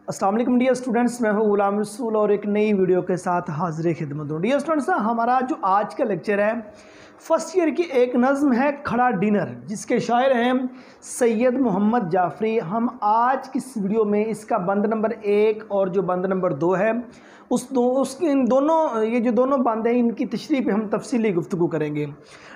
अस्सलाम वालेकुम dear students, मैं हूं गुलाम रसूल और एक नई वीडियो के साथ हाजिर खिदमत हूं। डियर स्टूडेंट्स, हमारा जो आज का लेक्चर है फर्स्ट ईयर की एक नज़्म है खड़ा डिनर, जिसके शायर हैं सैयद मोहम्मद जाफरी। हम आज की इस वीडियो में इसका बंद नंबर 1 और जो बंद नंबर 2 है इन दोनों ये जो दोनों बंद हैं इनकी तशरीह पे हम तफसीली गुफ्तगू करेंगे।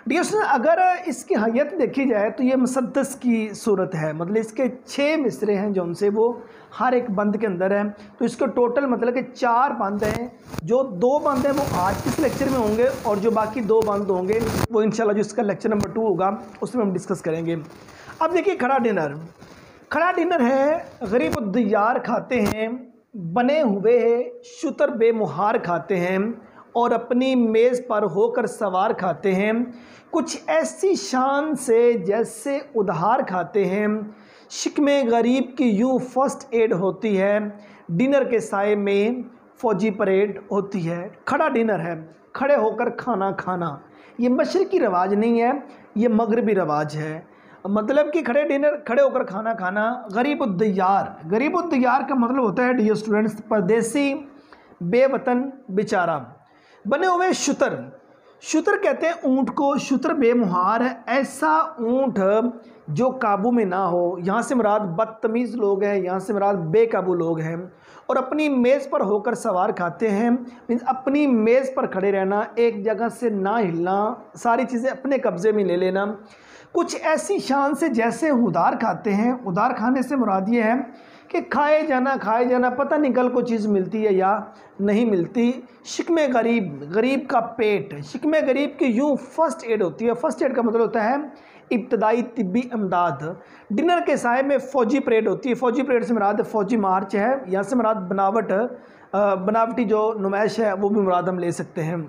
डियर स्टूडेंट, अगर इसकी हैयत देखी जाए तो ये मुसद्दस की सूरत है, मतलब इसके 6 मिसरे हैं जो उनसे वो हर एक बंद के अंदर है। तो इसके टोटल मतलब कि 4 बंद हैं। जो 2 बंद हैं वो आज के इस लेक्चर में होंगे और जो बाकी 2 बंद होंगे वो इंशाल्लाह जो इसका लेक्चर नंबर 2 होगा उसमें हम डिस्कस करेंगे। अब देखिए खड़ा डिनर है। गरीब उद्दियार खाते हैं, बने हुए शुतर बेमुहार खाते हैं और अपनी मेज़ पर होकर सवार खाते हैं। कुछ ऐसी शान से जैसे उधार खाते हैं। शिकमे गरीब की यूँ फर्स्ट एड होती है। डिनर के साए में फ़ौजी परेड होती है। खड़ा डिनर है, खड़े होकर खाना खाना। ये मशरक़ी रवाज नहीं है, ये मगरबी रवाज है। मतलब कि खड़े होकर खाना खाना। गरीब उद्दियार का मतलब होता है डियर स्टूडेंट्स परदेसी, बेवतन, बेचारा। बने हुए शुतर कहते हैं ऊँट को। शुतर बेमुहार है, ऐसा ऊँट जो काबू में ना हो। यहाँ से मुराद बदतमीज़ लोग हैं, यहाँ से मुराद बेकाबू लोग हैं। और अपनी मेज़ पर होकर सवार खाते हैं, मीन्स अपनी मेज़ पर खड़े रहना, एक जगह से ना हिलना, सारी चीज़ें अपने कब्ज़े में ले लेना। कुछ ऐसी शान से जैसे उधार खाते हैं। उधार खाने से मुराद ये है कि खाए जाना, पता नहीं कल को चीज़ मिलती है या नहीं मिलती। शिकमे गरीब का पेट। शिकमे गरीब की यूँ फर्स्ट एड होती है। फर्स्ट एड का मतलब होता है इब्तदाई तिब्बी इमदाद। डिनर के साए में फ़ौजी परेड होती है। फ़ौजी परेड से मुराद फ़ौजी मार्च है। यहाँ से मुराद बनावटी जो नुमाइश है वो भी मुराद हम ले सकते हैं।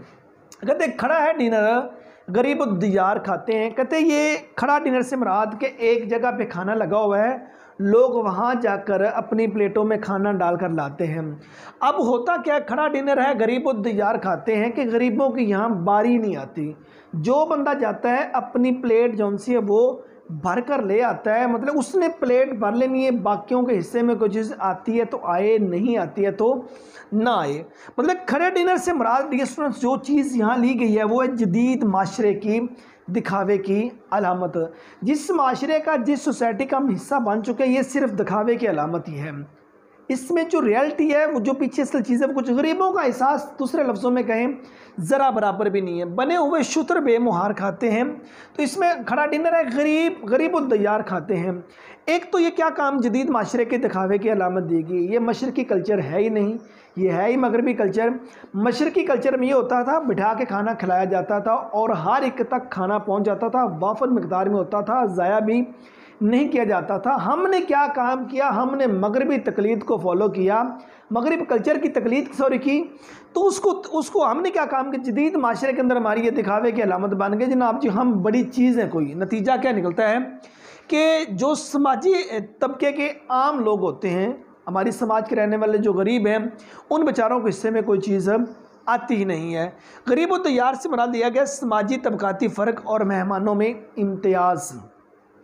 कहते खड़ा है डिनर, गरीब उद्दियार खाते हैं। कहते ये खड़ा डिनर से मुराद के एक जगह पे खाना लगा हुआ है, लोग वहाँ जाकर अपनी प्लेटों में खाना डालकर लाते हैं। अब होता क्या, खड़ा डिनर है, गरीब उद्दियार खाते हैं कि गरीबों की यहाँ बारी नहीं आती। जो बंदा जाता है अपनी प्लेट जौन सी है वो भर कर ले आता है, मतलब उसने प्लेट भर लेनी है। बाकियों के हिस्से में कोई चीज़ आती है तो आए, नहीं आती है तो ना आए। मतलब खड़े डिनर से मुराद डियर स्टूडेंट्स जो चीज़ यहाँ ली गई है वो है जदीद माशरे की दिखावे की अलामत। जिस माशरे का, जिस सोसाइटी का हम हिस्सा बन चुके हैं, ये सिर्फ दिखावे की अलामत ही है। इसमें जो रियलिटी है, वो जो पीछे असल चीज़ है, वो कुछ गरीबों का एहसास दूसरे लफ्ज़ों में कहें ज़रा बराबर भी नहीं है। बने हुए शुतर बेमुहार खाते हैं। तो इसमें खड़ा डिनर है, गरीब उद्दियार खाते हैं। एक तो ये क्या काम जदीद माशरे के दिखावे की अलामत देगी। ये मशरक़ी कल्चर है ही नहीं, ये है ही मगरबी कल्चर। मशरक़ी कल्चर में ये होता था बिठा के खाना खिलाया जाता था और हर एक तक खाना पहुँच जाता था, वाफर मिकदार में होता था, ज़ाया भी नहीं किया जाता था। हमने क्या काम किया, हमने मगरबी तकलीद को फॉलो किया, मगरबी कल्चर की तकलीद की। तो उसको हमने क्या काम किया, जदीद माशरे के अंदर हमारी ये दिखावे की अलामत बन गई। जनाब जी हम बड़ी चीज़ हैं कोई। नतीजा क्या निकलता है कि जो समाजी तबके के आम लोग होते हैं, हमारी समाज के रहने वाले जो गरीब हैं, उन बेचारों के हिस्से में कोई चीज़ आती ही नहीं है। गरीब और तैयार से बना दिया गया समाजी तबकाती फ़र्क और मेहमानों में इम्तियाज़,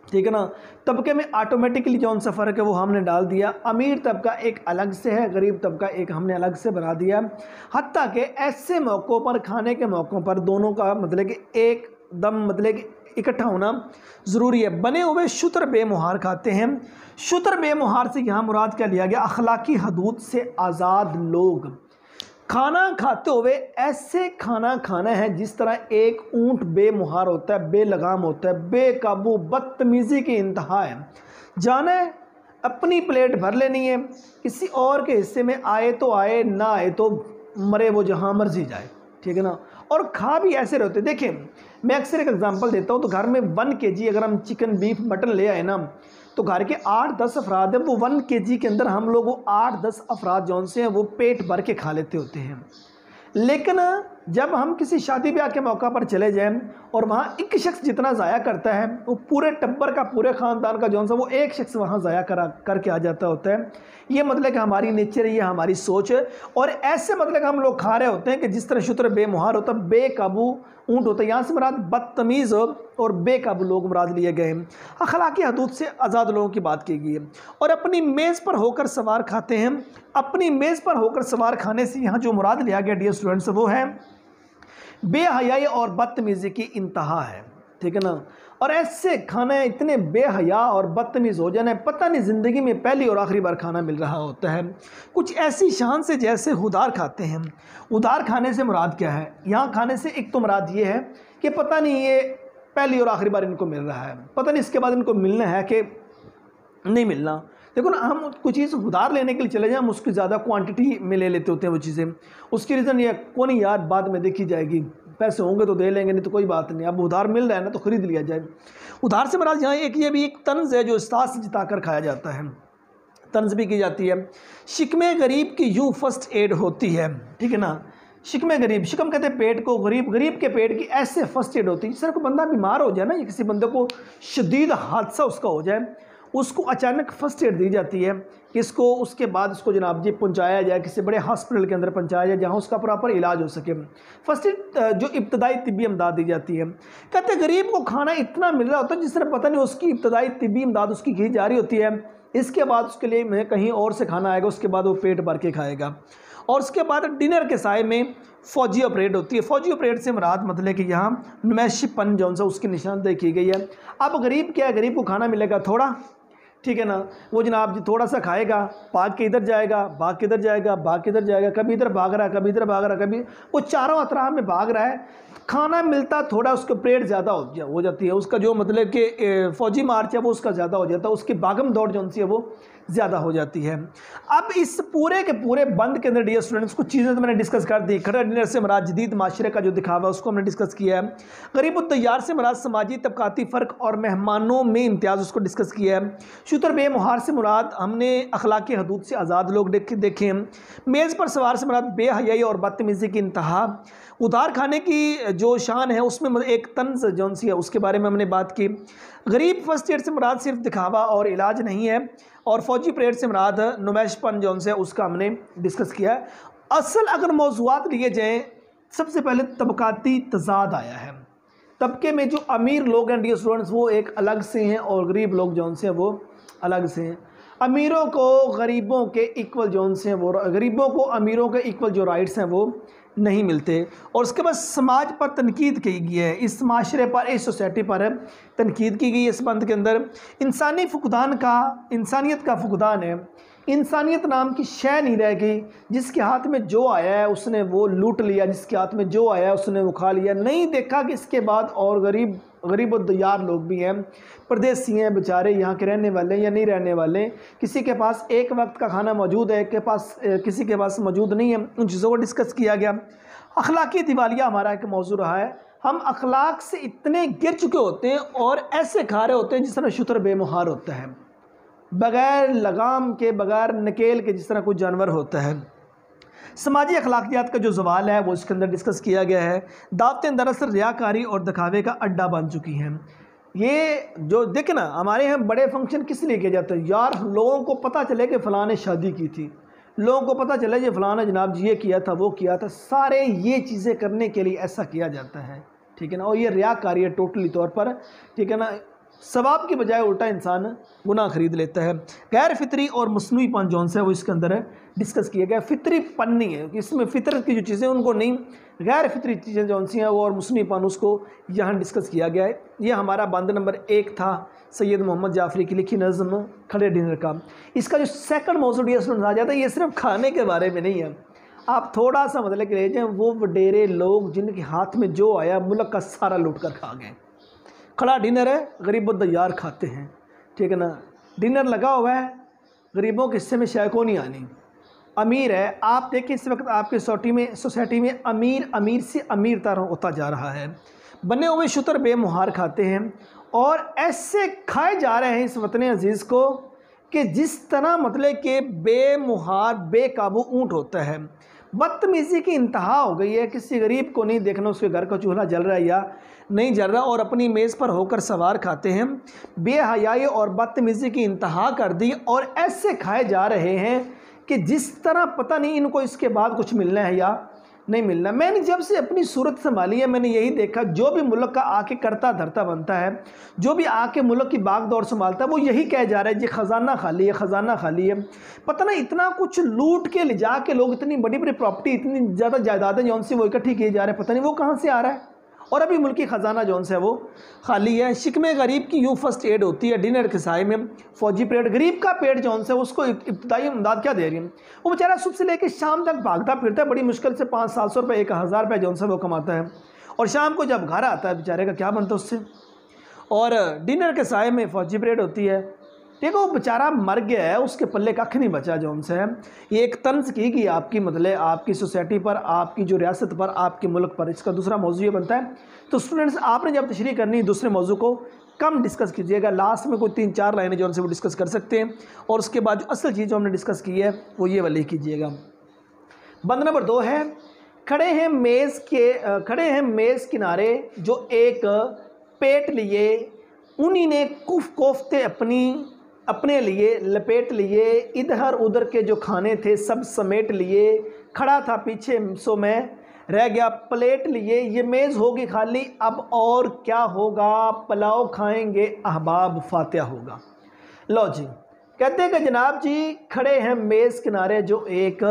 ठीक है ना। तबके में ऑटोमेटिकली जो सा फ़र्क है वो हमने डाल दिया। अमीर तबका एक अलग से है, गरीब तबका एक हमने अलग से बना दिया। हत्ता कि ऐसे मौक़ों पर, खाने के मौक़ों पर दोनों का मतलब कि एकदम मतलब कि इकट्ठा होना ज़रूरी है। बने हुए शुतर बेमुहार खाते हैं। शुतर बेमुहार से यहाँ मुराद क्या लिया गया, अखलाकी हदूद से आज़ाद लोग। खाना खाते हुए ऐसे खाना खाना है जिस तरह एक ऊँट बेमुहार होता है, बेलगाम होता है, बेकाबू, बदतमीज़ी की इंतहा है। जाना है, अपनी प्लेट भर लेनी है, किसी और के हिस्से में आए तो आए, ना आए तो मरे वो जहाँ मर्जी जाए, ठीक है ना। और खा भी ऐसे रहते। देखिए मैं अक्सर एक एग्जांपल देता हूँ। तो घर में 1 kg अगर हम चिकन, बीफ, मटन ले आए ना, तो घर के 8-10 अफराद हैं, वो 1 kg के अंदर हम लोग वो 8-10 अफराद जौन से हैं वो पेट भर के खा लेते होते हैं। लेकिन जब हम किसी शादी ब्याह के मौका पर चले जाएं और वहाँ एक शख्स जितना ज़ाया करता है वो पूरे टब्बर का, पूरे ख़ानदान का जौन सा वो एक शख्स वहाँ ज़ाया करके आ जाता होता है। ये मतलब कि हमारी नेचर है, ये हमारी सोच है। और ऐसे मतलब कि हम लोग खा रहे होते हैं कि जिस तरह शुतर बेमुहार होता है, बेकाबू ऊँट होता है। यहाँ से मुराद बदतमीज़ और बेकाबू लोग मुराद लिए गए हैं। अखलाकी हदूद से आज़ाद लोगों की बात की गई है। और अपनी मेज़ पर होकर सवार खाते हैं। अपनी मेज़ पर होकर सवार खाने से यहाँ जो मुराद लिया गया डियर स्टूडेंट्स वो है बेहयाई और बदतमीज़ी की इंतहा है, ठीक है ना। और ऐसे खाना इतने बेहया और बदतमीज़ हो जाना, पता नहीं ज़िंदगी में पहली और आखिरी बार खाना मिल रहा होता है। कुछ ऐसी शान से जैसे उधार खाते हैं। उधार खाने से मुराद क्या है? यहाँ खाने से एक तो मुराद ये है कि पता नहीं ये पहली और आखिरी बार इनको मिल रहा है, पता नहीं इसके बाद इनको मिलना है कि नहीं मिलना। देखो ना, हम कुछ चीज़ उधार लेने के लिए चले जाएं, हम उसकी ज़्यादा क्वांटिटी में ले लेते होते हैं वो चीज़ें। उसकी रीज़न ये कौन नहीं यार, बाद में देखी जाएगी, पैसे होंगे तो दे लेंगे, नहीं तो कोई बात नहीं, अब उधार मिल रहा है ना तो ख़रीद लिया जाए। उधार से मराज यहाँ एक ये भी एक तंज़ है जो एहसास जिताकर खाया जाता है, तंज़ भी की जाती है। शिकमे गरीब की यूँ फर्स्ट एड होती है, ठीक है ना। शिकमे गरीब, शिकम कहते हैं पेट को, गरीब के पेट की ऐसे फर्स्ट एड होती है। जिस तरह कोई बंदा बीमार हो जाए ना, या किसी बंदे को शदीद हादसा उसका हो जाए, उसको अचानक फर्स्ट एड दी जाती है कि इसको उसके बाद उसको जनाब जी पहुंचाया जाए, किसी बड़े हॉस्पिटल के अंदर पहुंचाया जाए जहां उसका प्रॉपर इलाज हो सके। फर्स्ट एड जो इब्तदाई तिब्बी इमदाद दी जाती है। कहते गरीब को खाना इतना मिल रहा होता है जिस तरह पता नहीं उसकी इब्तदाई तिब्बी इमदाद उसकी की जा रही होती है, इसके बाद उसके लिए मैं कहीं और से खाना आएगा, उसके बाद वो पेट भर के खाएगा। और उसके बाद डिनर के साय में फ़ौजी परेड होती है। फ़ौजी परेड से मुराद मतलब कि यहाँ नुमाइशीपन जो सा उसकी निशानदेही की गई है। अब गरीब क्या है, गरीब को खाना मिलेगा थोड़ा, ठीक है ना। वो जनाब जी थोड़ा सा खाएगा, भाग के इधर जाएगा, भाग के इधर जाएगा, भाग के इधर जाएगा, कभी इधर भाग रहा है, कभी इधर भाग रहा है, कभी वो चारों अतराफ में भाग रहा है। खाना मिलता थोड़ा, उसका परेड ज़्यादा हो जाती है, उसका जो मतलब कि फ़ौजी मार्च है वो उसका ज़्यादा हो जाता है, उसकी भागम दौड़ जो सी है वो ज़्यादा हो जाती है। अब इस पूरे के पूरे बंद के अंदर डियर स्टूडेंट्स कुछ चीज़ें तो मैंने डिस्कस कर दी। खड़ा डिनर से मराद जदीद माशरे का जो दिखावा उसको हमने डिस्कस किया है। गरीब-उत-तैयार से मराद समाजी तबकाती फ़र्क और मेहमानों में इम्तियाज़ उसको डिस्कस किया है। शुतर बेमुहार से मुराद हमने अखलाकी हदूद से आज़ाद लोग देखे हैं। मेज़ पर सवार से मुराद बेहयाई और बदतमीज़ी की इंतहा। उधार खाने की जो शान है उसमें एक तंज़ जौन सी है उसके बारे में हमने बात की। गरीब फर्स्ट एड से मुराद सिर्फ दिखावा और इलाज नहीं है। और फ़ौजी परेड से मुराद नुमाइशपन जौन से उसका हमने डिस्कस किया है। असल अगर मौज़ूआत लिए जाएँ, सबसे पहले तबकाती तज़ाद आया है। तबके में जो अमीर लोग हैं डियर स्टूडेंट्स वो एक अलग से हैं और गरीब लोग जौन से वो अलग से हैं। अमीरों को गरीबों के इक्वल जौन से हैं वो, गरीबों को अमीरों के इक्वल जो राइट्स हैं वो नहीं मिलते। और उसके बाद समाज पर तनकीद की गई है, इस माशरे पर, इस सोसाइटी पर तनकीद की गई है। इस बंद के अंदर इंसानी फुकदान का, इंसानियत का फुकदान है। इंसानियत नाम की शय नहीं रह गई। जिसके हाथ में जो आया है उसने वो लूट लिया, जिसके हाथ में जो आया है उसने वो खा लिया। नहीं देखा कि इसके बाद और गरीब और दयार लोग भी हैं, परदेसी हैं बेचारे, यहाँ के रहने वाले या नहीं रहने वाले, किसी के पास एक वक्त का खाना मौजूद है, किसी के पास मौजूद नहीं है। उन चीज़ों को डिस्कस किया गया। अखलाकी दिवालिया हमारा एक मौजू रहा है। हम अखलाक से इतने गिर चुके होते हैं और ऐसे खा रहे होते हैं जिस तरह शुतर बेमुहार होता है, बग़ैर लगाम के, बग़ैर नकेल के, जिस तरह कोई जानवर होता है। समाजी अखलाकियात का जो सवाल है वो इसके अंदर डिस्कस किया गया है। दावतें दरअसल रियाकारी और दिखावे का अड्डा बन चुकी हैं। ये जो देखे ना, हमारे यहाँ बड़े फंक्शन किस लिए किए जाते हैं यार, लोगों को पता चले कि फ़लाँ ने शादी की थी, लोगों को पता चले कि फ़लाँ ने जनाब जी ये किया था, वो किया था, सारे ये चीज़ें करने के लिए ऐसा किया जाता है, ठीक है ना। और ये रियाकारी है टोटली तौर पर, ठीक है ना। सवाब की बजाय उल्टा इंसान गुनाह खरीद लेता है। गैर फितरी और मसनूईपन जौन से वो इसके अंदर डिस्कस किया गया। फितरी पन नहीं है, इसमें फितरत की जो चीज़ें उनको नहीं, गैर फितरी चीज़ें जौन सी हैं वो और मसनूईपन उसको यहाँ डिस्कस किया गया है। ये हमारा बंद नंबर 1 था, सैयद मोहम्मद जाफरी की लिखी नज़्म खड़े डिनर का। इसका जो सेकंड मौजूद आ जाता है, ये सिर्फ खाने के बारे में नहीं है। आप थोड़ा सा मतलब कि ले जाएँ, वो वडेरे लोग जिनके हाथ में जो आया मुल्क का सारा लूट कर खा गए। खड़ा डिनर है, गरीब और दयार खाते हैं, ठीक है ना। डिनर लगा हुआ है, गरीबों के हिस्से में शायद को नहीं आनी। अमीर है, आप देखिए इस वक्त आपके सोसाइटी में अमीर से अमीर तरह होता जा रहा है। बने हुए शुतर बेमुहार खाते हैं और ऐसे खाए जा रहे हैं इस वतन अजीज़ को कि जिस तरह मतलब कि बेमुहार बेकाबू ऊँट होता है। बदतमीज़ी की इंतहा हो गई है, किसी गरीब को नहीं देखना उसके घर का चूल्हा जल रहा है या नहीं जल रहा, और अपनी मेज़ पर होकर सवार खाते हैं। बेहयाई और बदतमीज़ी की इंतहा कर दी और ऐसे खाए जा रहे हैं कि जिस तरह पता नहीं इनको इसके बाद कुछ मिलना है या नहीं मिलना। मैंने जब से अपनी सूरत संभाली है मैंने यही देखा, जो भी मुल्क का आके करता धरता बनता है, जो भी आके मुल्क की बाग दौड़ संभालता है, वो यही कह जा रहा है जी ख़जाना खाली है, ख़जाना खाली है। पता नहीं इतना कुछ लूट के ले जा के लोग, इतनी बड़ी बड़ी प्रॉपर्टी, इतनी ज़्यादा जायदादें जौन सी वो इकट्ठी किए जा रहे हैं, पता नहीं वो कहाँ से आ रहा है, और अभी मुल्की ख़जाना जौन सा है वो खाली है। शिकमे गरीब की यूँ फर्स्ट एड होती है, डिनर के साय में फौजी परेड। गरीब का पेट जौन सा है उसको इब्तदाई इमदाद क्या दे रही है, वो बेचारा सुबह से लेकर शाम तक भागता फिरता है, बड़ी मुश्किल से 500-700 रुपये 1000 रुपये जौन सा वो कमाता है, और शाम को जब घर आता है बेचारे का क्या बनता है उससे। और डिनर के साय में फौजी परेड होती है। देखो वो बेचारा मर गया है, उसके पल्ले कख नहीं बचा जौन से है। ये एक तंज की गई आपकी मतलब आपकी सोसाइटी पर, आपकी जो रियासत पर, आपके मुल्क पर। इसका दूसरा मौजू ये बनता है। तो स्टूडेंट्स आपने जब तशरीह करनी है दूसरे मौजू को कम डिस्कस कीजिएगा, लास्ट में कोई 3-4 लाइनें जो उनसे वो डिस्कस कर सकते हैं, और उसके बाद जो असल चीज़ जो हमने डिस्कस की है वो ये वाली कीजिएगा। बंद नंबर 2 है, खड़े हैं मेज़ किनारे जो एक पेट लिए, उन्हीं ने कोफ्ते अपने लिए लपेट लिए, इधर उधर के जो खाने थे सब समेट लिए, खड़ा था पीछे सो मैं रह गया प्लेट लिए, ये मेज़ होगी खाली अब और क्या होगा, पुलाव खाएंगे अहबाब फातिहा होगा। लो जी, कहते हैं कि जनाब जी खड़े हैं मेज़ किनारे जो एक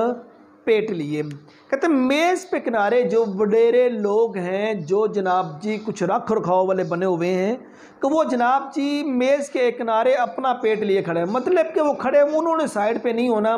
पेट लिए। कहते हैं मेज़ पे किनारे जो वडेरे लोग हैं, जो जनाब जी कुछ रख रखाव वाले बने हुए हैं, तो वो जनाब जी मेज़ के किनारे अपना पेट लिए खड़े हैं। मतलब कि वो खड़े उन्होंने साइड पे नहीं होना,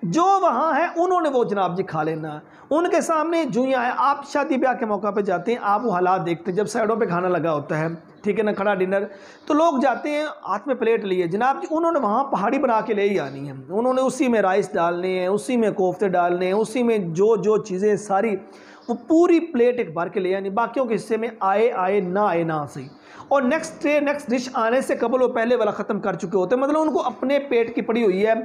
जो वहाँ है उन्होंने वो जनाब जी खा लेना। उनके सामने जुइयाँ हैं। आप शादी ब्याह के मौका पे जाते हैं, आप वो हालात देखते हैं जब साइडों पे खाना लगा होता है, ठीक है ना, खड़ा डिनर, तो लोग जाते हैं हाथ में प्लेट लिए, जनाब जी उन्होंने वहाँ पहाड़ी बना के ले ही आनी है, उन्होंने उसी में राइस डालने हैं, उसी में कोफ्ते डालने हैं, उसी में जो जो चीज़ें सारी वो पूरी प्लेट एक भर के ले आनी, बाकियों के हिस्से में आए ना आए ना सही। और नेक्स्ट डिश आने से कबल वो पहले वाला ख़त्म कर चुके होते हैं। मतलब उनको अपने पेट की पड़ी हुई है,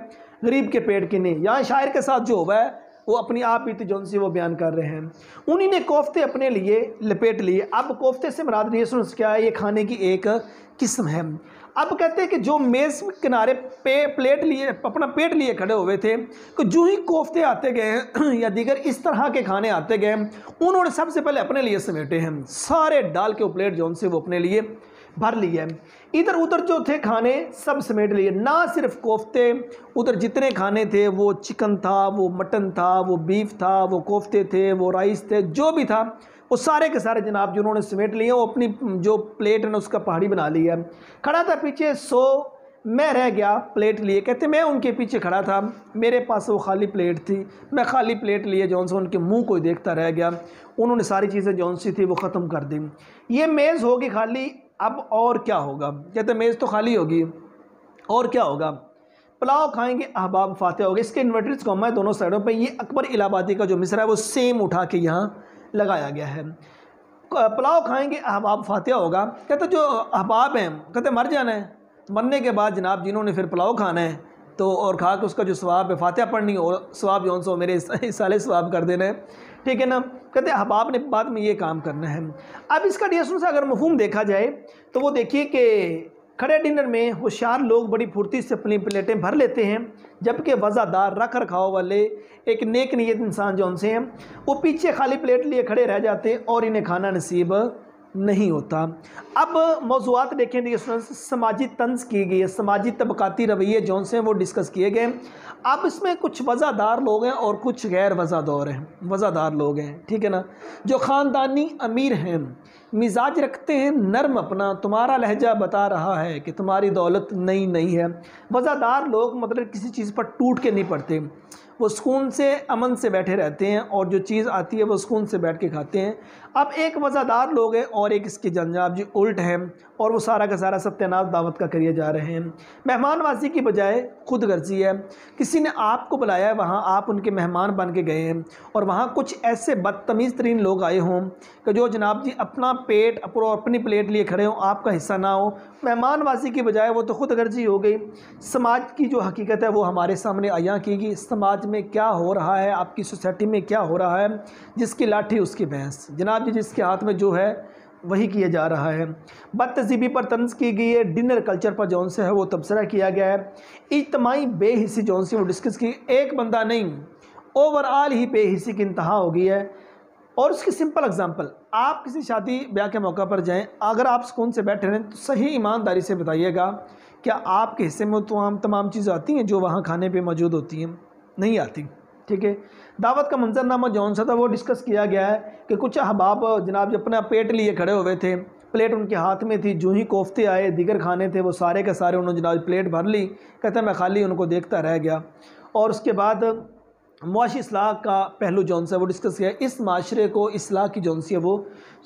गरीब के पेट की नहीं। यहाँ शायर के साथ जो हुआ है वो अपनी आप बीती जौन सी वो बयान कर रहे हैं। उन्हीं ने कोफ्ते अपने लिए लपेट लिए। अब कोफ्ते से मुराद रेसन क्या है, ये खाने की एक किस्म है। अब कहते हैं कि जो मेज़ किनारे प्लेट लिए अपना पेट लिए खड़े हुए थे, तो जो ही कोफ्ते आते गए या दीगर इस तरह के खाने आते गए, उन्होंने सबसे पहले अपने लिए समेटे हैं, सारे डाल के वो प्लेट जौन से वो अपने लिए भर लिए। इधर उधर जो थे खाने सब समेट लिए, ना सिर्फ कोफ्ते, उधर जितने खाने थे वो चिकन था, वो मटन था, वो बीफ था, वो कोफ्ते थे, वो राइस थे, जो भी था वो सारे के सारे जनाब जो उन्होंने समेट लिए, वो अपनी जो प्लेट है ना उसका पहाड़ी बना लिया। खड़ा था पीछे सो मैं रह गया प्लेट लिए। कहते मैं उनके पीछे खड़ा था, मेरे पास वो खाली प्लेट थी, मैं खाली प्लेट लिए जौन सा उनके मुंह को देखता रह गया। उन्होंने सारी चीज़ें जौन सी थी वो ख़त्म कर दी। ये मेज़ होगी खाली अब और क्या होगा। कहते मेज़ तो खाली होगी और क्या होगा, पुलाव खाएंगे अहबाब फातिहा होगा। इसके इन्वर्टेड कॉमा है दोनों साइडों पे। ये अकबर इलाहाबादी का जो मिसरा है वो सेम उठा के यहाँ लगाया गया है। पुलाव खाएंगे अहबाब फातिहा होगा। कहते जो अहबाब हैं कहते मर जाना है, मरने के बाद जनाब जिन्होंने फिर पुलाव खाना है तो और खा के उसका जो सवाब है फातिहा पढ़नी और सवाब जौन सो मेरे साले सवाब कर देना है, ठीक है ना। कहते अहबाब ने बाद में ये काम करना है। अब इसका डिएसओ से अगर मफहूम देखा जाए तो वो देखिए कि खड़े डिनर में होशियार लोग बड़ी फुर्ती से अपनी प्लेटें भर लेते हैं, जबकि वज़ादार रख रखाव वाले एक नेक नीयत इंसान जो उनसे हैं वो पीछे खाली प्लेट लिए खड़े रह जाते हैं और इन्हें खाना नसीब नहीं होता। अब मौज़ूआत देखें देखिए समाजी तंज की गई है, समाजी तबकाती रवैये जौन से वो डिस्कस किए गए। अब इसमें कुछ वज़ादार लोग हैं और कुछ गैर वज़ादार लोग हैं, ठीक है ना। जो ख़ानदानी अमीर हैं, मिजाज रखते हैं नरम अपना, तुम्हारा लहजा बता रहा है कि तुम्हारी दौलत नहीं है। वज़ादार लोग मतलब किसी चीज़ पर टूट के नहीं पड़ते, वो सुकून से अमन से बैठे रहते हैं और जो चीज़ आती है वो सुकून से बैठ के खाते हैं। अब एक वज़ादार लोग हैं और एक इसके जनाब जी उल्ट हैं और वो सारा का सारा सत्यानाश दावत का करिए जा रहे हैं। मेहमानवाजी की बजाय खुद गर्जी है। किसी ने आपको बुलाया है, वहाँ आप उनके मेहमान बन के गए हैं और वहाँ कुछ ऐसे बदतमीज़ तरीन लोग आए हों कि जो जनाब जी अपना पेट अपनी प्लेट लिए खड़े हों, आपका हिस्सा ना हो। मेहमानवाजी की बजाय वो तो खुद गर्जी हो गई। समाज की जो हकीकत है वो हमारे सामने आया की गई। समाज में क्या हो रहा है, आपकी सोसाइटी में क्या हो रहा है, जिसकी लाठी उसकी भैंस। जनाब जी जिसके हाथ में जो है वही किया जा रहा है। बदतज़ीबी पर तंज की गई है, डिनर कल्चर पर जौन से है वो तबसरा किया गया है, इज्तमाही बेहिसी जौन सी वो डिस्कस की, एक बंदा नहीं ओवरऑल ही बेहिसी की इंतहा हो गई है। और उसकी सिंपल एग्जांपल, आप किसी शादी ब्याह के मौका पर जाएं, अगर आप सुकून से बैठे रहें तो सही ईमानदारी से बताइएगा क्या आपके हिस्से में तो तमाम चीज़ें आती हैं जो वहाँ खाने पे मौजूद होती हैं? नहीं आती। ठीक है, दावत का मंजरनामा जौन सा था वो डिस्कस किया गया है कि कुछ अहबाब जनाब जो अपना पेट लिए खड़े हुए थे, प्लेट उनके हाथ में थी, जो ही कोफ्ते आए दीगर खाने थे वो सारे के सारे उन्होंने जनाब प्लेट भर ली। कहते मैं खाली उनको देखता रह गया। और उसके बाद मुआशी इस्लाह का पहलू जौन सा वो डिस्कस किया। इस माशरे को इस्लाह की जौन सी है वो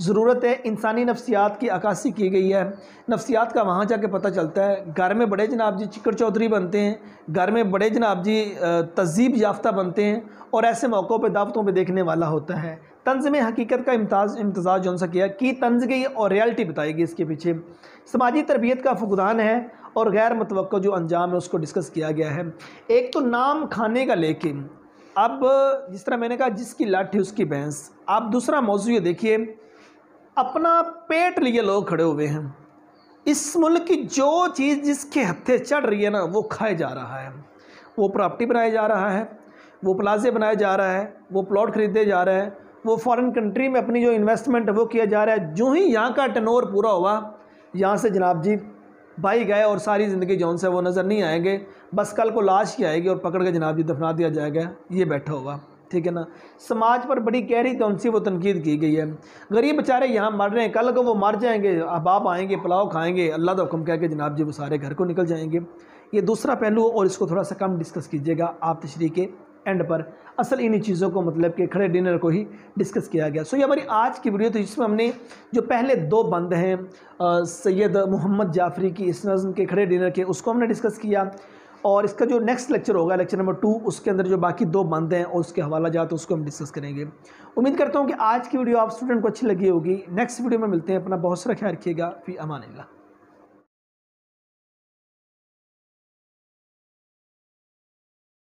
ज़रूरत है। इंसानी नफ्सियात की अक्कासी की गई है। नफ्सियात का वहाँ जाके पता चलता है। घर में बड़े जनाब जी चिकड़ चौधरी बनते हैं, घर में बड़े जनाब जी तहज़ीब याफ्ता बनते हैं, और ऐसे मौक़ों पर दावतों पर देखने वाला होता है। तंज़ में हकीकत का इम्तज़ाज जौन सा किया कि तंज़ गई और रियलिटी बताएगी इसके पीछे। समाजी तरबियत का फुकदान है और गैर मुतवक्को जो अंजाम है उसको डिस्कस किया गया है। एक तो नाम खाने का लेके, अब जिस तरह मैंने कहा जिसकी लाठी उसकी भैंस। आप दूसरा मौजू ये देखिए, अपना पेट लिए लोग खड़े हुए हैं। इस मुल्क की जो चीज़ जिसके हत्थे चढ़ रही है ना वो खाए जा रहा है। वो प्रॉपर्टी बनाया जा रहा है, वो प्लाजे बनाया जा रहा है, वो प्लॉट खरीदे जा रहे हैं, वो फॉरेन कंट्री में अपनी जो इन्वेस्टमेंट है वो किया जा रहा है। जो ही यहाँ का टर्नओवर पूरा हुआ, यहाँ से जनाब जी भाई गए और सारी ज़िंदगी जौन से वो नज़र नहीं आएंगे। बस कल को लाश ही आएगी और पकड़ के जनाब जी दफना दिया जाएगा, ये बैठा हुआ। ठीक है ना। समाज पर बड़ी गहरी कौन सी वो तनकीद की गई है। गरीब बेचारे यहाँ मर रहे हैं, कल को वो मर जाएंगे, अहबाब आएंगे पुलाव खाएंगे, अल्लाह का हुक्म कह के जनाब जी वो सारे घर को निकल जाएंगे। ये दूसरा पहलू, और इसको थोड़ा सा कम डिस्कस कीजिएगा आप तशरीह के एंड पर। असल इन्हीं चीज़ों को मतलब कि खड़े डिनर को ही डिस्कस किया गया। सो ये हमारी आज की वीडियो थी जिसमें हमने जो पहले दो बंद हैं सैयद मोहम्मद जाफरी की इस नज़्म के खड़े डिनर के, उसको हमने डिस्कस किया। और इसका जो नेक्स्ट लेक्चर होगा लेक्चर नंबर 2, उसके अंदर जो बाकी दो बंद हैं और उसके हवाला जात उसको हम डिस्कस करेंगे। उम्मीद करता हूँ कि आज की वीडियो आप स्टूडेंट को अच्छी लगी होगी। नेक्स्ट वीडियो में मिलते हैं। अपना बहुत सारा ख्याल रखिएगा। फी अमान अल्लाह।